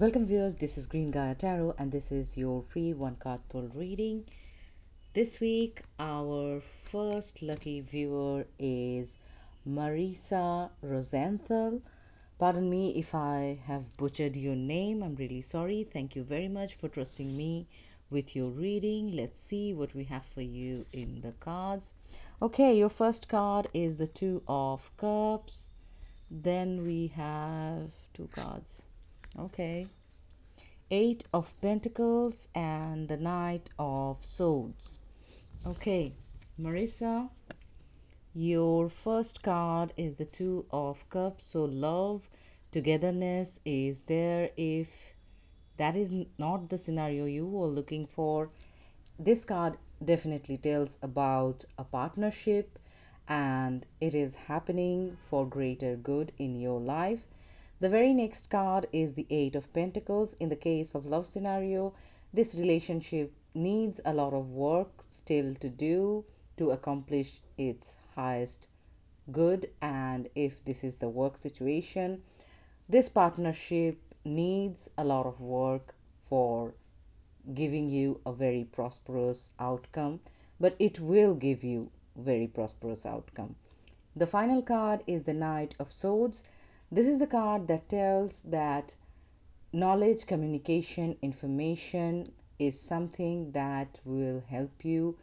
Welcome viewers, this is Green Gaia Tarot and this is your free one card pull reading. This week our first lucky viewer is Marisa Rosenthal. Pardon me if I have butchered your name, I'm really sorry. Thank you very much for trusting me with your reading. Let's see what we have for you in the cards. Okay, your first card is the Two of Cups. Then we have two cards. Okay, Eight of Pentacles and the Knight of Swords. Okay, Marisa, your first card is the Two of Cups. So love, togetherness is there. If that is not the scenario you were looking for, this card definitely tells about a partnership and it is happening for greater good in your life. The very next card is the Eight of Pentacles. In the case of love scenario, this relationship needs a lot of work still to do to accomplish its highest good. And if this is the work situation, this partnership needs a lot of work for giving you a very prosperous outcome, but it will give you very prosperous outcome. The final card is the Knight of Swords. This is the card that tells that knowledge, communication, information is something that will help you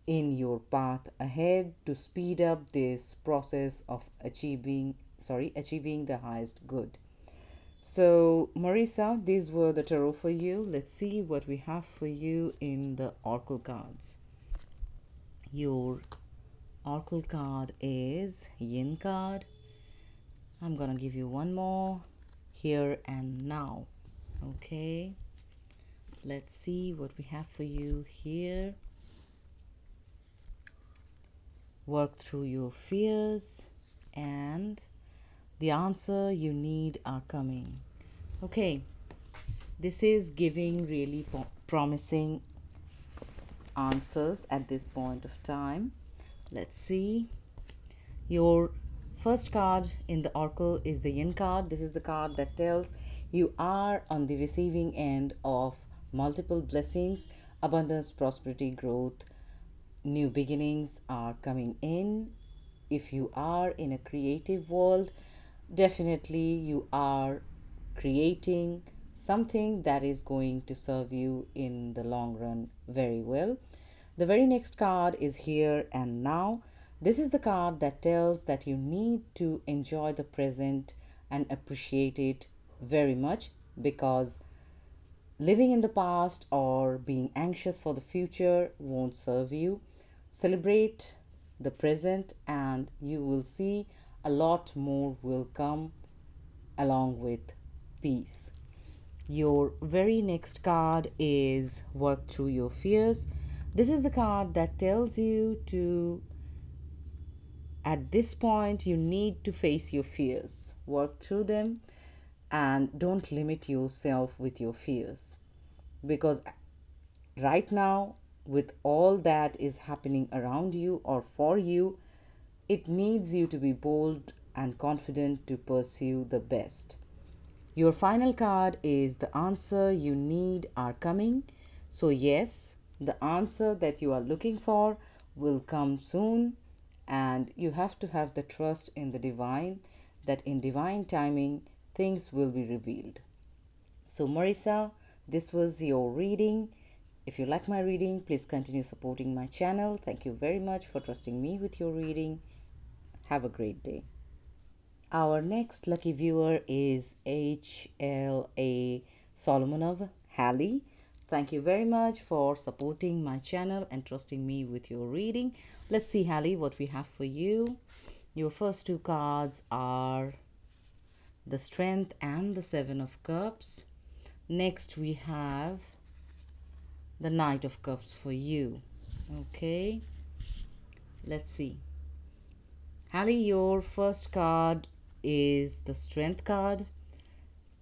in your path ahead to speed up this process of achieving the highest good. So Marisa, these were the tarot for you. Let's see what we have for you in the oracle cards. Your oracle card is Yank Card. I'm gonna give you one more, Here and Now. Okay, let's see what we have for you here. Work through your fears and the answer you need are coming. Okay, this is giving really promising answers at this point of time. Let's see. Your first card in the oracle is the Yin card. This is the card that tells you are on the receiving end of multiple blessings, abundance, prosperity, growth. New beginnings are coming in. If you are in a creative world, definitely you are creating something that is going to serve you in the long run very well. The very next card is Here and Now. This is the card that tells that you need to enjoy the present and appreciate it very much, because living in the past or being anxious for the future won't serve you. Celebrate the present and you will see a lot more will come along with peace. Your very next card is Work Through Your Fears. This is the card that tells you to, at this point, you need to face your fears, work through them, and don't limit yourself with your fears. Because right now, with all that is happening around you or for you, it needs you to be bold and confident to pursue the best. Your final card is The Answer You Need Are Coming. So yes, the answer that you are looking for will come soon, and you have to have the trust in the divine that in divine timing things will be revealed. So Marisa, this was your reading. If you like my reading, please continue supporting my channel. Thank you very much for trusting me with your reading. Have a great day. Our next lucky viewer is HLA Solomonov Hallie. Thank you very much for supporting my channel and trusting me with your reading. Let's see, Hallie, what we have for you. Your first two cards are the Strength and the Seven of Cups. Next, we have the Knight of Cups for you. Okay, let's see. Hallie, your first card is the Strength card.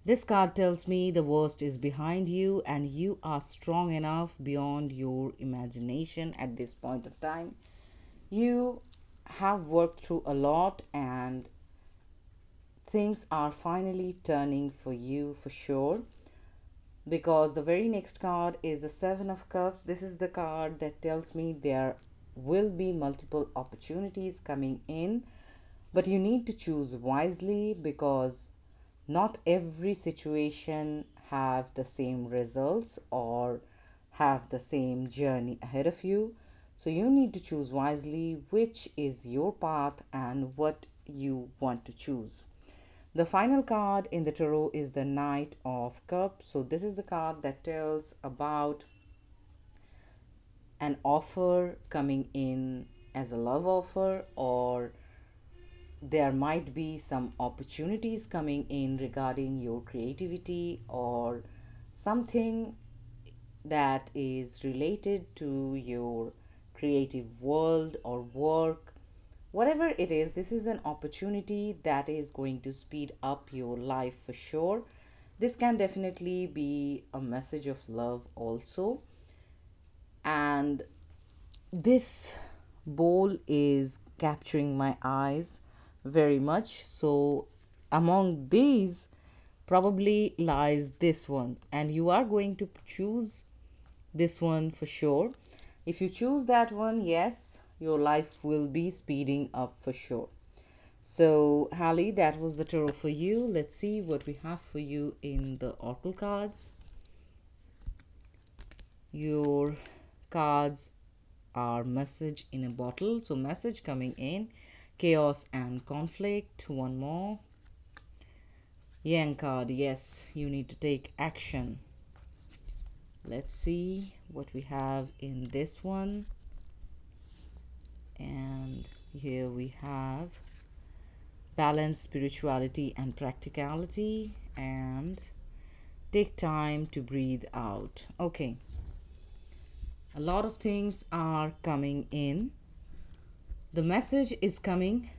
This card tells me the worst is behind you and you are strong enough beyond your imagination at this point of time. You have worked through a lot and things are finally turning for you for sure. because the very next card is the Seven of Cups. This is the card that tells me there will be multiple opportunities coming in, but you need to choose wisely because not every situation have the same results or have the same journey ahead of you. So you need to choose wisely which is your path and what you want to choose. The final card in the tarot is the Knight of Cups. So this is the card that tells about an offer coming in as a love offer, or there might be some opportunities coming in regarding your creativity or something that is related to your creative world or work. Whatever it is, this is an opportunity that is going to speed up your life for sure. This can definitely be a message of love also. And this bowl is capturing my eyes very much. So, among these, probably lies this one, and you are going to choose this one for sure. If you choose that one, yes, your life will be speeding up for sure. So, Hallie, that was the tarot for you. Let's see what we have for you in the oracle cards. Your cards are message in a bottle. So, message coming in, chaos and conflict. One more. Yank Card, yes, you need to take action. Let's see what we have in this one. And here we have balance, spirituality, and practicality, and take time to breathe out. Okay, a lot of things are coming in. The message is coming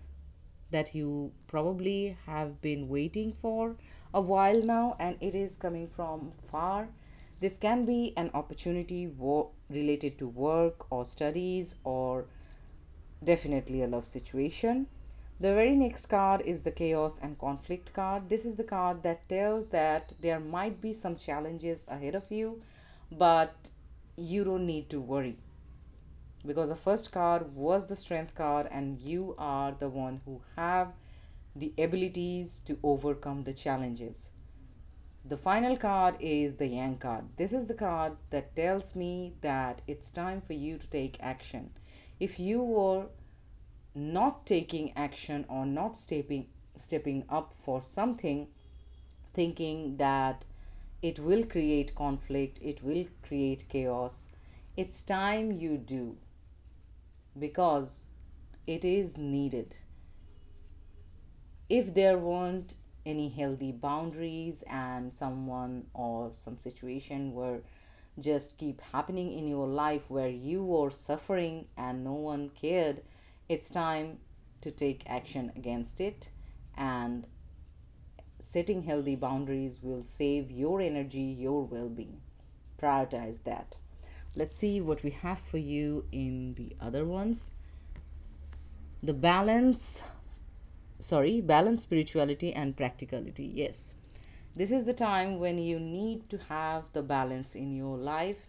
that you probably have been waiting for a while now, and it is coming from far. This can be an opportunity related to work or studies, or definitely a love situation. The very next card is the chaos and conflict card. This is the card that tells that there might be some challenges ahead of you, but you don't need to worry because the first card was the strength card, and you are the one who have the abilities to overcome the challenges. The final card is the Yank card. This is the card that tells me that it's time for you to take action. If you were not taking action or not stepping up for something, thinking that it will create conflict, it will create chaos, it's time you do, because it is needed. If there weren't any healthy boundaries and someone or some situation were just keep happening in your life where you were suffering and no one cared, it's time to take action against it. And setting healthy boundaries will save your energy, your well-being. Prioritize that. Let's see what we have for you in the other ones. The balance, spirituality, and practicality. Yes, this is the time when you need to have the balance in your life,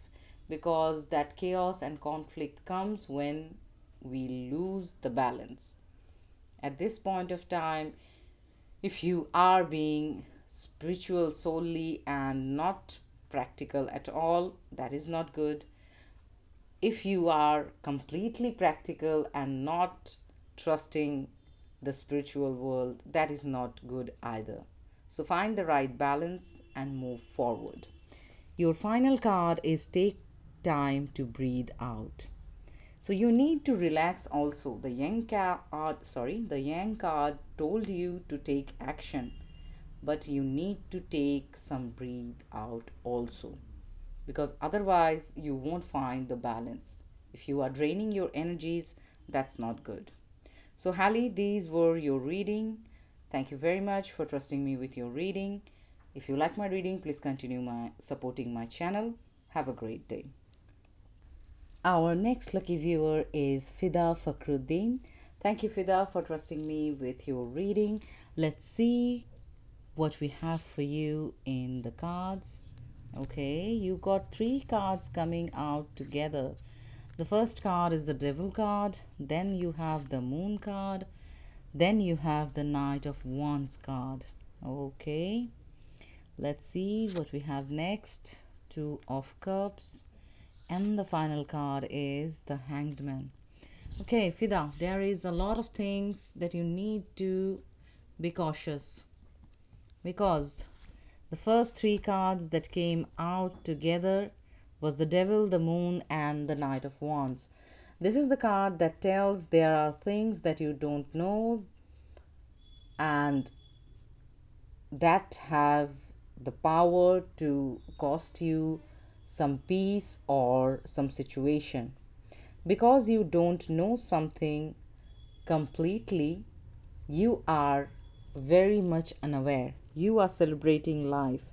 because that chaos and conflict comes when we lose the balance. At this point of time, if you are being spiritual solely and not practical at all, that is not good. If you are completely practical and not trusting the spiritual world, that is not good either. So find the right balance and move forward. Your final card is take time to breathe out. So you need to relax also. The Yank card told you to take action, but you need to take some breathe out also, because otherwise you won't find the balance. If you are draining your energies, that's not good. So, Hallie, these were your reading. Thank you very much for trusting me with your reading. If you like my reading, please continue supporting my channel. Have a great day. Our next lucky viewer is Fida Fakhruddin. Thank you, Fida, for trusting me with your reading. Let's see what we have for you in the cards. Okay, you got three cards coming out together. The first card is the Devil card, then you have the Moon card, then you have the Knight of Wands card. Okay, let's see what we have next. Two of Cups, and the final card is the Hanged Man. Okay, Fida, there is a lot of things that you need to be cautious, because the first three cards that came out together was the Devil, the Moon, and the Knight of Wands. This is the card that tells there are things that you don't know and that have the power to cost you some peace or some situation. Because you don't know something completely, you are very much unaware. You are celebrating life.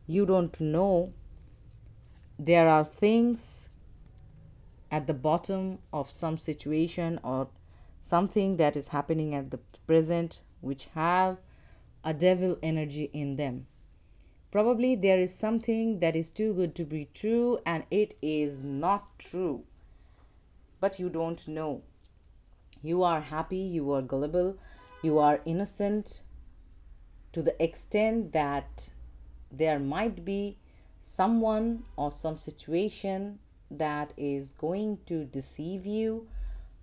You don't know there are things at the bottom of some situation or something that is happening at the present which have a devil energy in them. Probably there is something that is too good to be true and it is not true, but you don't know. You are happy, you are gullible, you are innocent to the extent that there might be someone or some situation that is going to deceive you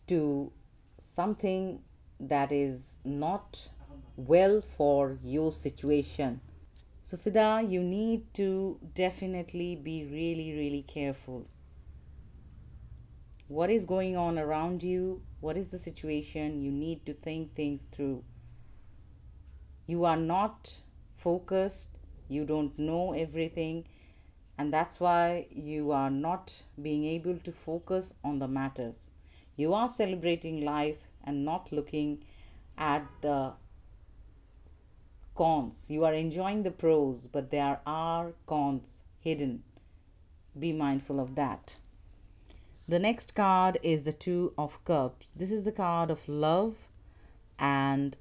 to something that is not well for your situation. So, Fida, you need to definitely be really, really careful. What is going on around you? What is the situation? You need to think things through. You are not focused, you don't know everything, and that's why you are not being able to focus on the matters. You are celebrating life and not looking at the cons. You are enjoying the pros, but there are cons hidden. Be mindful of that. The next card is the Two of Cups. This is the card of love and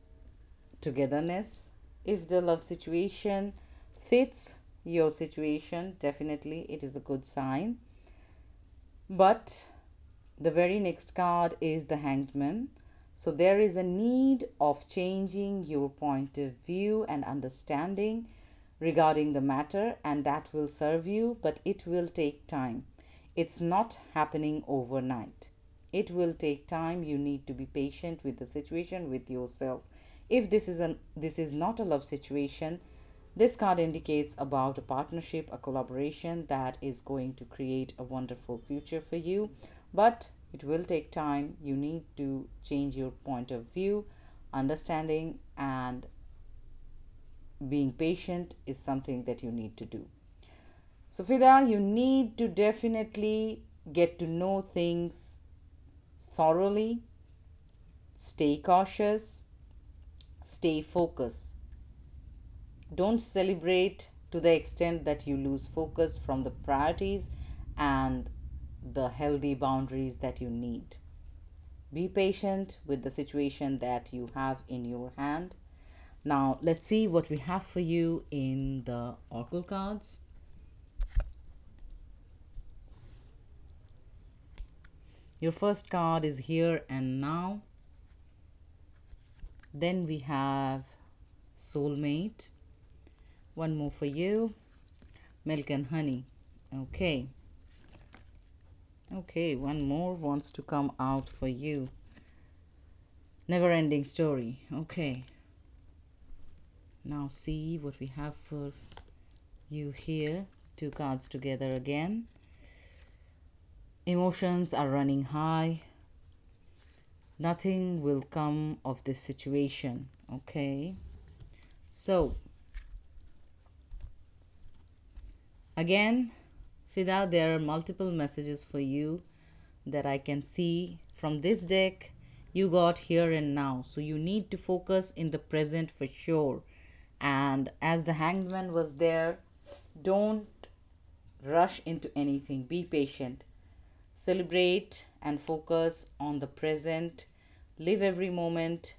togetherness. If the love situation fits your situation, definitely it is a good sign. But the very next card is the Hanged Man. So there is a need of changing your point of view and understanding regarding the matter, and that will serve you, but it will take time. It's not happening overnight. It will take time. You need to be patient with the situation, with yourself. If this is not a love situation, this card indicates about a partnership, a collaboration that is going to create a wonderful future for you, but it will take time. You need to change your point of view. Understanding and being patient is something that you need to do. So, Fida, you need to definitely get to know things thoroughly, stay cautious, stay focused. Don't celebrate to the extent that you lose focus from the priorities and the healthy boundaries that you need. Be patient with the situation that you have in your hand. Now, let's see what we have for you in the oracle cards. Your first card is Here and Now. Then we have Soulmate. One more for you, Milk and Honey. Okay. Okay, one more wants to come out for you. Never Ending Story. Okay. Now see what we have for you here. Two cards together again. Emotions are running high. Nothing will come of this situation. Okay. So, again, Fida, there are multiple messages for you that I can see from this deck. You got Here and Now. So you need to focus in the present for sure. And as the Hanged Man was there, don't rush into anything. Be patient. Celebrate and focus on the present. Live every moment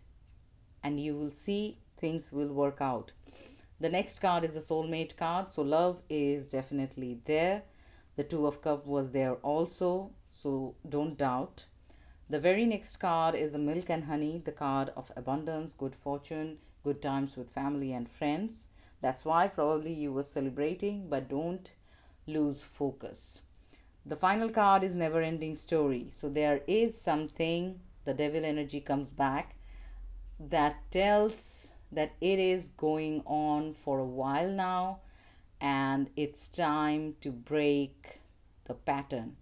and you will see things will work out. The next card is the soulmate card. So love is definitely there. The Two of Cups was there also. So don't doubt. The very next card is the milk and honey, the card of abundance, good fortune, good times with family and friends. That's why probably you were celebrating, but don't lose focus. The final card is never ending story. So there is something, the devil energy comes back, that tells that it is going on for a while now and it's time to break the pattern.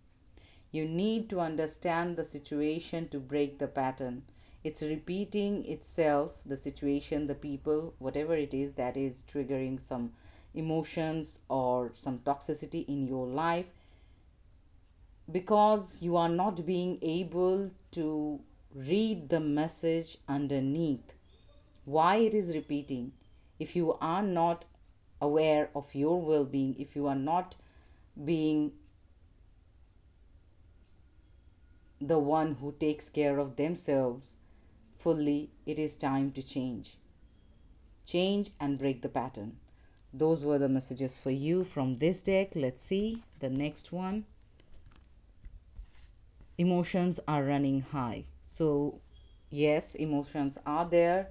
You need to understand the situation to break the pattern. It's repeating itself, the situation, the people, whatever it is that is triggering some emotions or some toxicity in your life, because you are not being able to read the message underneath. Why it is repeating? If you are not aware of your well being, if you are not being the one who takes care of themselves fully, it is time to change. Change and break the pattern. Those were the messages for you from this deck. Let's see the next one. Emotions are running high. So, yes, emotions are there,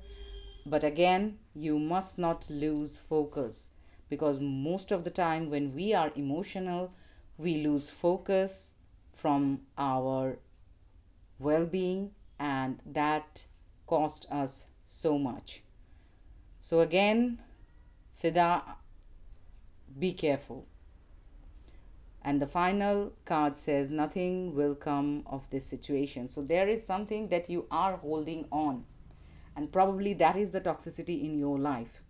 but again, you must not lose focus, because most of the time when we are emotional, we lose focus from our well being, and that cost us so much. So, again, Fida, be careful. And the final card says nothing will come of this situation. So, there is something that you are holding on, and probably that is the toxicity in your life.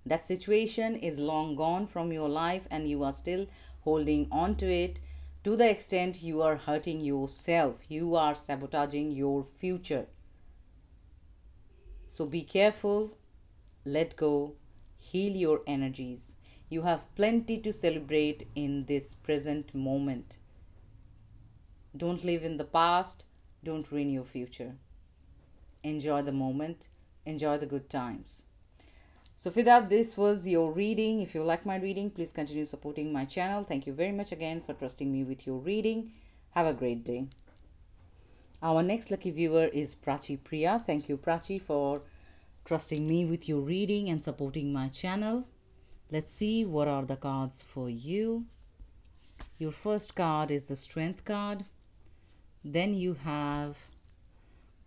That situation is long gone from your life and you are still holding on to it, to the extent you are hurting yourself, you are sabotaging your future. So be careful, let go, heal your energies. You have plenty to celebrate in this present moment. Don't live in the past, don't ruin your future. Enjoy the moment, enjoy the good times. So Fida, this was your reading. If you like my reading, please continue supporting my channel. Thank you very much again for trusting me with your reading. Have a great day. Our next lucky viewer is Prachi Priya. Thank you, Prachi, for trusting me with your reading and supporting my channel. Let's see what are the cards for you. Your first card is the Strength card. Then you have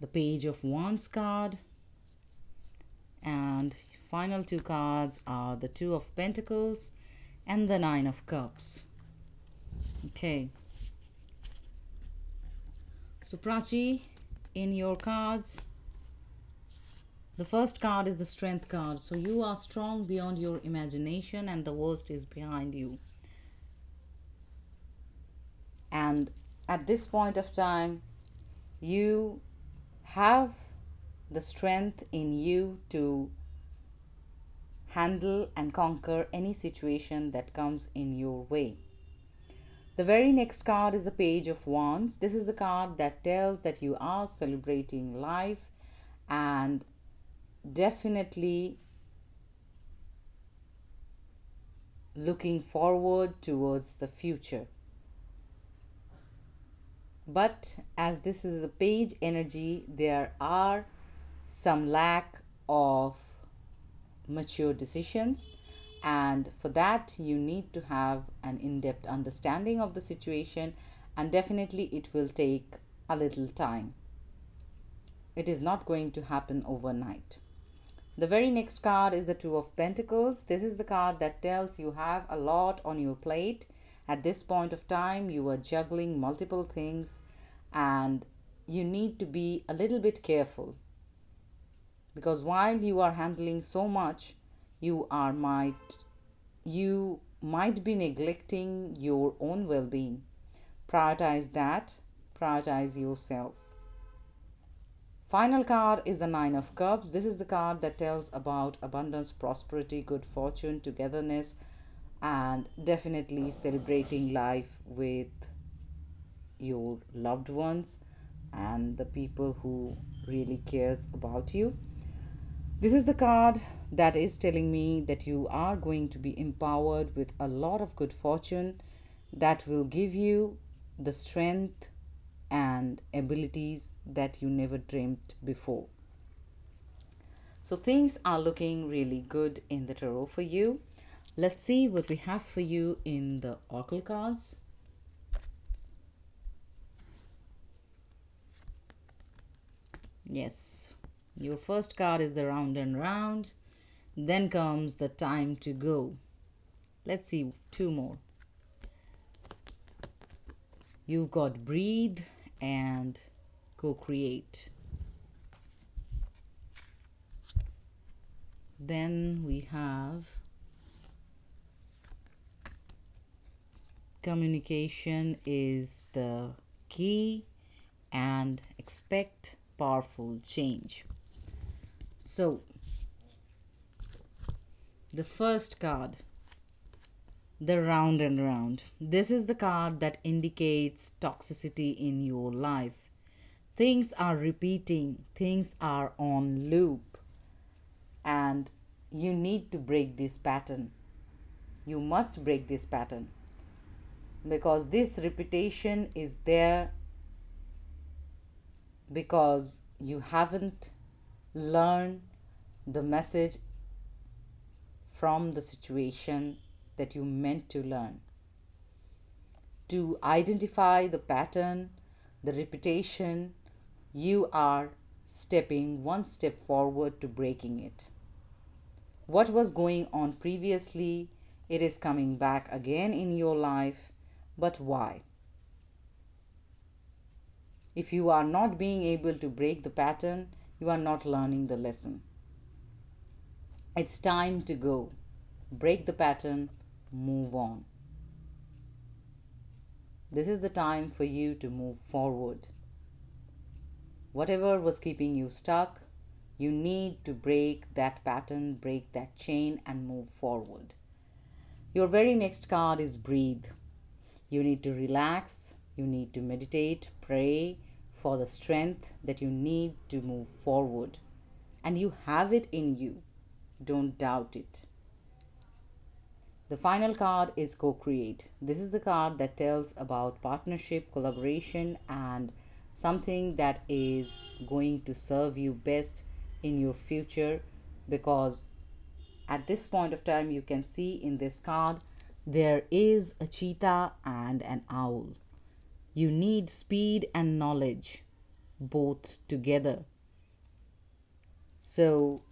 the Page of Wands card. And final two cards are the Two of Pentacles and the Nine of Cups. Okay. So Prachi, in your cards, the first card is the Strength card. So you are strong beyond your imagination and the worst is behind you. And at this point of time, you have the strength in you to handle and conquer any situation that comes in your way. The very next card is the Page of Wands. This is the card that tells that you are celebrating life and definitely looking forward towards the future. But as this is a page energy, there are some lack of mature decisions, and for that you need to have an in-depth understanding of the situation, and definitely it will take a little time. It is not going to happen overnight. The very next card is the Two of Pentacles. This is the card that tells you have a lot on your plate. At this point of time, you are juggling multiple things and you need to be a little bit careful, because while you are handling so much, you might be neglecting your own well-being. Prioritize that. Prioritize yourself. Final card is the Nine of Cups. This is the card that tells about abundance, prosperity, good fortune, togetherness, and definitely celebrating life with your loved ones and the people who really cares about you. This is the card that is telling me that you are going to be empowered with a lot of good fortune that will give you the strength and abilities that you never dreamt before. So things are looking really good in the tarot for you. Let's see what we have for you in the oracle cards. Yes, your first card is the round and round. Then comes the time to go. Let's see two more. You've got breathe and co-create. Then we have communication is the key and expect powerful change. So the first card, the round and round. This is the card that indicates toxicity in your life. Things are repeating, things are on loop, and you need to break this pattern. You must break this pattern because this repetition is there because you haven't learned the message from the situation that you meant to learn. To identify the pattern, the repetition, you are stepping one step forward to breaking it. What was going on previously, it is coming back again in your life, but why? If you are not being able to break the pattern, you are not learning the lesson. It's time to go. Break the pattern, move on. This is the time for you to move forward. Whatever was keeping you stuck, you need to break that pattern, break that chain, and move forward. Your very next card is breathe. You need to relax, you need to meditate, pray for the strength that you need to move forward. And you have it in you. Don't doubt it. The final card is co-create. This is the card that tells about partnership, collaboration, and something that is going to serve you best in your future, because at this point of time you can see in this card there is a cheetah and an owl. You need speed and knowledge both together. So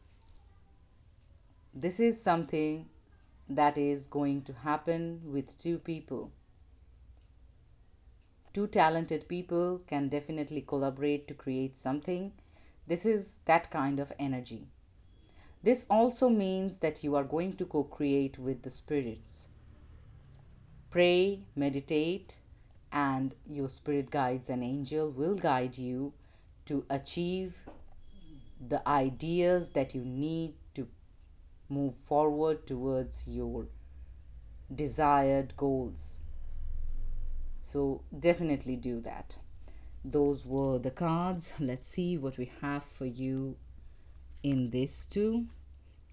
this is something that is going to happen with two people. Two talented people can definitely collaborate to create something. This is that kind of energy. This also means that you are going to co-create with the spirits. Pray, meditate, and your spirit guides and angel will guide you to achieve the ideas that you need to move forward towards your desired goals. So definitely do that. Those were the cards. Let's see what we have for you in this too.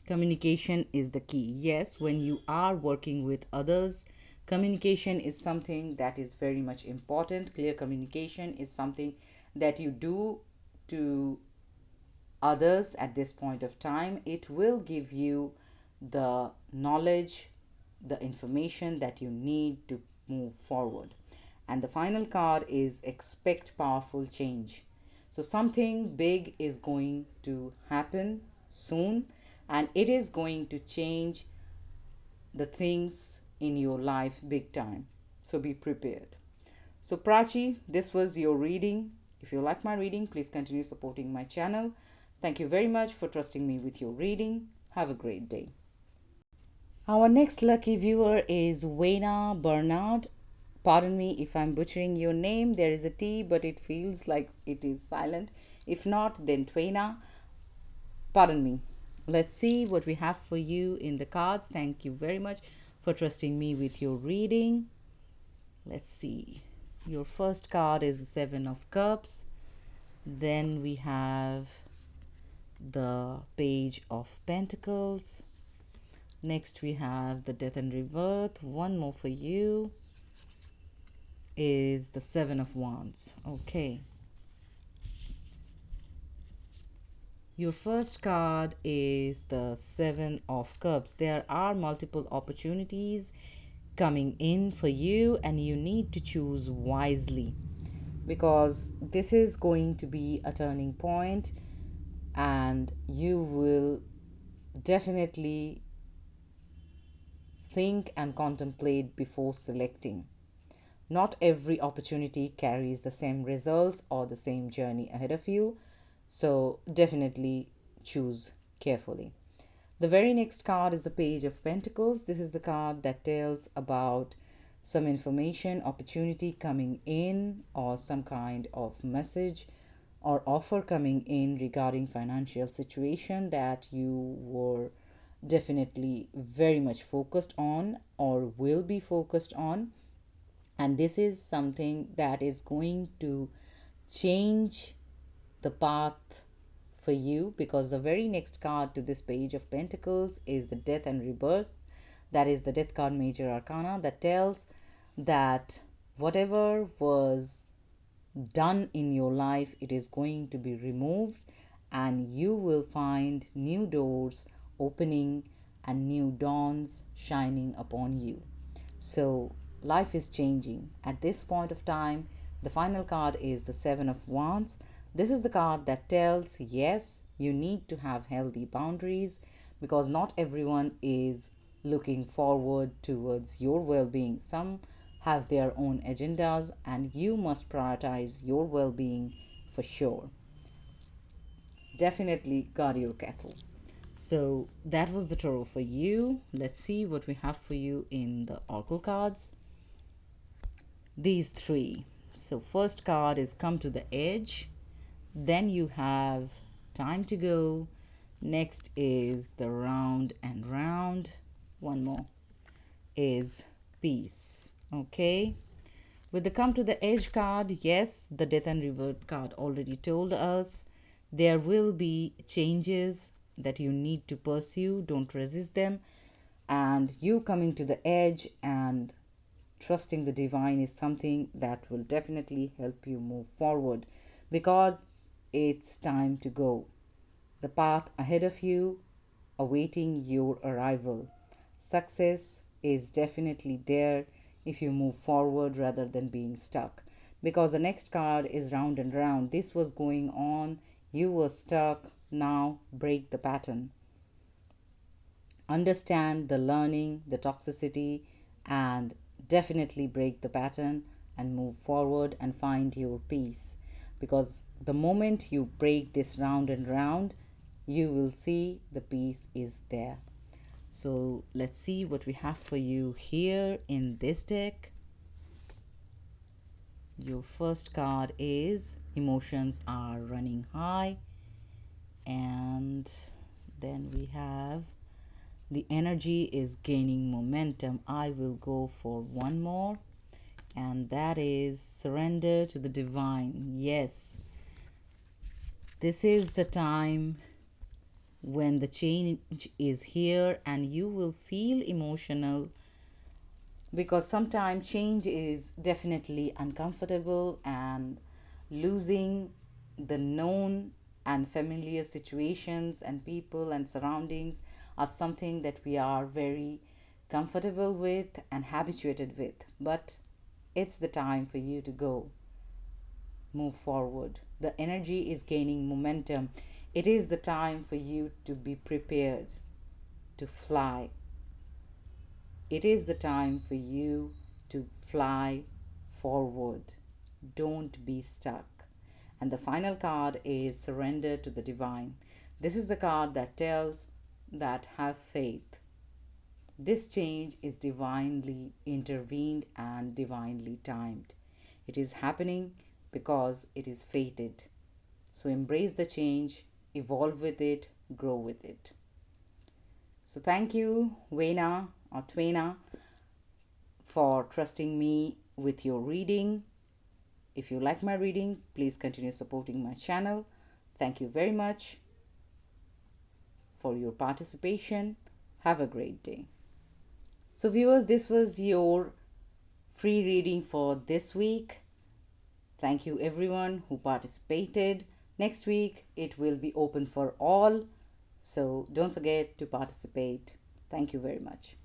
Communication is the key. Yes, when you are working with others, communication is something that is very much important. Clear communication is something that you do to others at this point of time. It will give you the knowledge, the information that you need to move forward. And the final card is expect powerful change. So something big is going to happen soon, and it is going to change the things in your life big time. So be prepared. So Prachi, this was your reading. If you like my reading, please continue supporting my channel. Thank you very much for trusting me with your reading. Have a great day. Our next lucky viewer is Wayna Bernard. Pardon me if I'm butchering your name. There is a T, but it feels like it is silent. If not, then Twaina. Pardon me. Let's see what we have for you in the cards. Thank you very much for trusting me with your reading. Let's see. Your first card is the Seven of Cups. Then we have the Page of Pentacles. Next we have the Death and Rebirth. One more for you is the Seven of Wands. Okay. Your first card is the Seven of Cups. There are multiple opportunities coming in for you, and you need to choose wisely because this is going to be a turning point, and you will definitely think and contemplate before selecting. Not every opportunity carries the same results or the same journey ahead of you, so definitely choose carefully. The very next card is the Page of Pentacles. This is the card that tells about some information, opportunity coming in, or some kind of message or offer coming in regarding financial situation that you were definitely very much focused on or will be focused on. And this is something that is going to change the path for you, because the very next card to this Page of Pentacles is the Death and Rebirth. That is the Death card, Major Arcana, that tells that whatever was done in your life, it is going to be removed, and you will find new doors opening and new dawns shining upon you. So life is changing at this point of time. The final card is the Seven of Wands. This is the card that tells, yes, you need to have healthy boundaries, because not everyone is looking forward towards your well-being. Some have their own agendas, and you must prioritize your well-being for sure. Definitely guard your castle. So that was the tarot for you. Let's see what we have for you in the oracle cards. These three. So first card is Come to the Edge. Then you have Time to Go. Next is the Round and Round. One more is Peace. Okay. With the Come to the Edge card, yes, the Death and Rebirth card already told us there will be changes that you need to pursue. Don't resist them. And you coming to the edge and trusting the divine is something that will definitely help you move forward, because it's time to go. The path ahead of you, awaiting your arrival. Success is definitely there if you move forward rather than being stuck, because the next card is Round and Round. This was going on, you were stuck, now break the pattern. Understand the learning, the toxicity, and definitely break the pattern and move forward and find your peace, because the moment you break this Round and Round, you will see the peace is there. So let's see what we have for you here in this deck. Your first card is Emotions Are Running High, and then we have the energy is gaining momentum. I will go for one more, and that is Surrender to the Divine. Yes, this is the time when the change is here, and you will feel emotional, because sometimes change is definitely uncomfortable, and losing the known and familiar situations and people and surroundings are something that we are very comfortable with and habituated with. But it's the time for you to go, move forward. The energy is gaining momentum. It is the time for you to be prepared to fly. It is the time for you to fly forward. Don't be stuck. And the final card is Surrender to the Divine. This is the card that tells that have faith. This change is divinely intervened and divinely timed. It is happening because it is fated. So embrace the change, evolve with it, grow with it. So thank you, Wayna or Twena, for trusting me with your reading. If you like my reading, please continue supporting my channel. Thank you very much. for your participation. Have a great day. So viewers, this was your free reading for this week. Thank you everyone who participated. Next week it will be open for all, so don't forget to participate. Thank you very much.